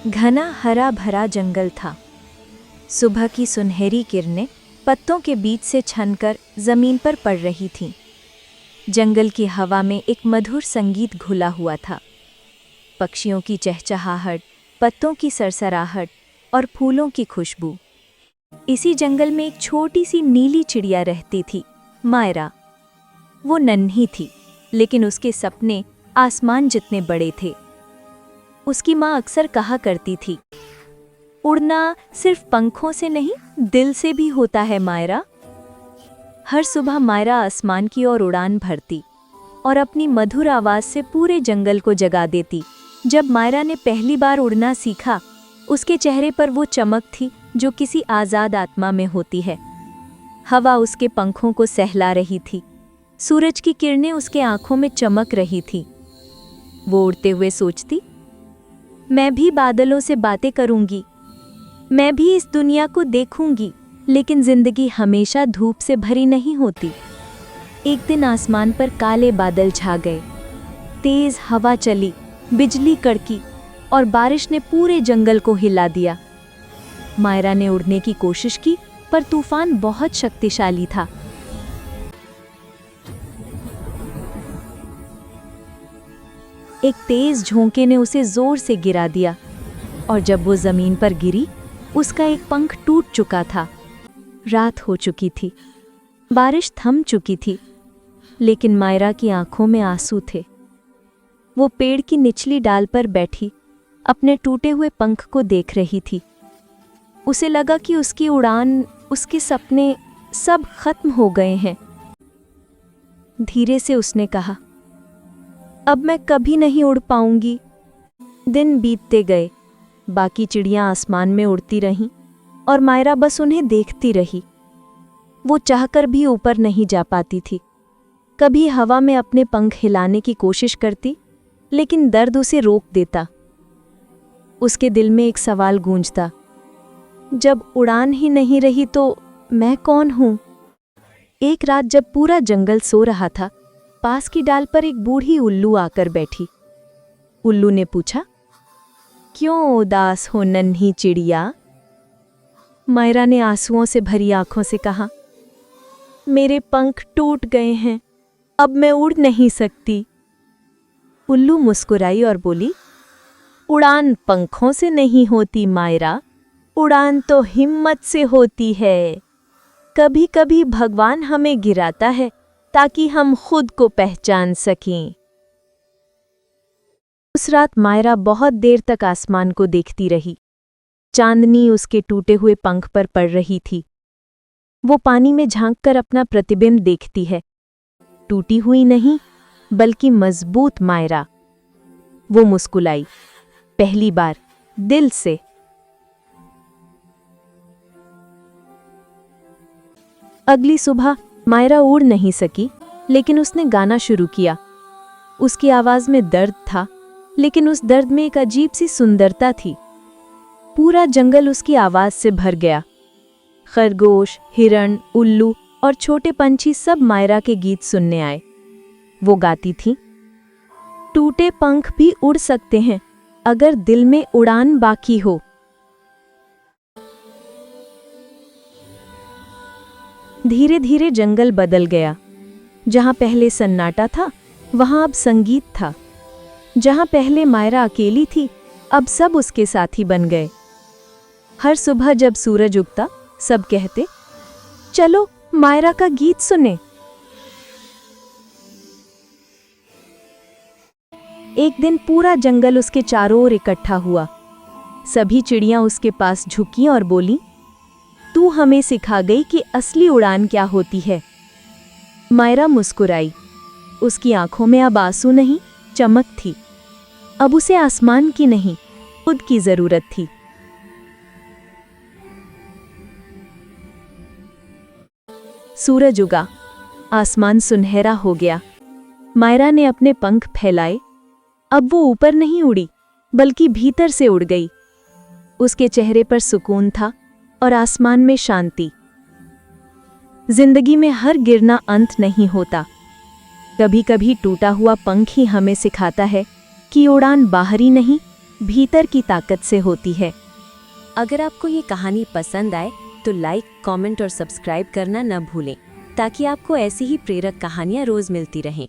घना हरा भरा जंगल था। सुबह की सुनहरी किरणें पत्तों के बीच से छनकर जमीन पर पड़ रही थीं। जंगल की हवा में एक मधुर संगीत घुला हुआ था। पक्षियों की चहचहाहट, पत्तों की सरसराहट और फूलों की खुशबू। इसी जंगल में एक छोटी सी नीली चिड़िया रहती थी, मायरा। वो नन्ही थी, लेकिन उसके सपने आसमान जितने बड़े थे। उसकी माँ अक्सर कहा करती थी, उड़ना सिर्फ पंखों से नहीं, दिल से भी होता है मायरा। हर सुबह मायरा आसमान की ओर उड़ान भरती और अपनी मधुर आवाज़ से पूरे जंगल को जगा देती। जब मायरा ने पहली बार उड़ना सीखा, उसके चेहरे पर वो चमक थी जो किसी आज़ाद आत्मा में होती है। हवा उसके पंखों को सहला रही थी, सूरज की किरणें उसके आंखों में चमक रही थी। वो उड़ते हुए सोचती, मैं भी बादलों से बातें करूंगी, मैं भी इस दुनिया को देखूंगी। लेकिन जिंदगी हमेशा धूप से भरी नहीं होती। एक दिन आसमान पर काले बादल छा गए, तेज हवा चली, बिजली कड़की और बारिश ने पूरे जंगल को हिला दिया। मायरा ने उड़ने की कोशिश की, पर तूफान बहुत शक्तिशाली था। एक तेज झोंके ने उसे जोर से गिरा दिया और जब वो जमीन पर गिरी, उसका एक पंख टूट चुका था। रात हो चुकी थी, बारिश थम चुकी थी, लेकिन मायरा की आंखों में आंसू थे। वो पेड़ की निचली डाल पर बैठी अपने टूटे हुए पंख को देख रही थी। उसे लगा कि उसकी उड़ान, उसके सपने सब खत्म हो गए हैं। धीरे से उसने कहा, अब मैं कभी नहीं उड़ पाऊंगी। दिन बीतते गए, बाकी चिड़ियां आसमान में उड़ती रहीं और मायरा बस उन्हें देखती रही। वो चाहकर भी ऊपर नहीं जा पाती थी। कभी हवा में अपने पंख हिलाने की कोशिश करती, लेकिन दर्द उसे रोक देता। उसके दिल में एक सवाल गूंजता, जब उड़ान ही नहीं रही तो मैं कौन हूं? एक रात जब पूरा जंगल सो रहा था, पास की डाल पर एक बूढ़ी उल्लू आकर बैठी। उल्लू ने पूछा, क्यों उदास हो नन्ही चिड़िया? मायरा ने आंसुओं से भरी आंखों से कहा, मेरे पंख टूट गए हैं, अब मैं उड़ नहीं सकती। उल्लू मुस्कुराई और बोली, उड़ान पंखों से नहीं होती मायरा, उड़ान तो हिम्मत से होती है। कभी कभी भगवान हमें गिराता है ताकि हम खुद को पहचान सकें। उस रात मायरा बहुत देर तक आसमान को देखती रही। चांदनी उसके टूटे हुए पंख पर पड़ रही थी। वो पानी में झांककर अपना प्रतिबिंब देखती है, टूटी हुई नहीं बल्कि मजबूत मायरा। वो मुस्कुराई, पहली बार दिल से। अगली सुबह मायरा उड़ नहीं सकी, लेकिन उसने गाना शुरू किया। उसकी आवाज में दर्द था, लेकिन उस दर्द में एक अजीब सी सुंदरता थी। पूरा जंगल उसकी आवाज से भर गया। खरगोश, हिरण, उल्लू और छोटे पंछी सब मायरा के गीत सुनने आए। वो गाती थी, टूटे पंख भी उड़ सकते हैं अगर दिल में उड़ान बाकी हो। धीरे धीरे जंगल बदल गया। जहां पहले सन्नाटा था, वहां अब संगीत था। जहां पहले मायरा अकेली थी, अब सब उसके साथी बन गए। हर सुबह जब सूरज उगता, सब कहते, चलो मायरा का गीत सुने। एक दिन पूरा जंगल उसके चारों ओर इकट्ठा हुआ। सभी चिड़ियां उसके पास झुकीं और बोलीं, तू हमें सिखा गई कि असली उड़ान क्या होती है। मायरा मुस्कुराई। उसकी आंखों में अब आंसू नहीं, चमक थी। अब उसे आसमान की नहीं, खुद की जरूरत थी। सूरज उगा, आसमान सुनहरा हो गया। मायरा ने अपने पंख फैलाए। अब वो ऊपर नहीं उड़ी, बल्कि भीतर से उड़ गई। उसके चेहरे पर सुकून था और आसमान में शांति। जिंदगी में हर गिरना अंत नहीं होता। कभी कभी टूटा हुआ पंख ही हमें सिखाता है कि उड़ान बाहरी नहीं, भीतर की ताकत से होती है। अगर आपको ये कहानी पसंद आए तो लाइक, कमेंट और सब्सक्राइब करना न भूलें, ताकि आपको ऐसी ही प्रेरक कहानियाँ रोज मिलती रहें।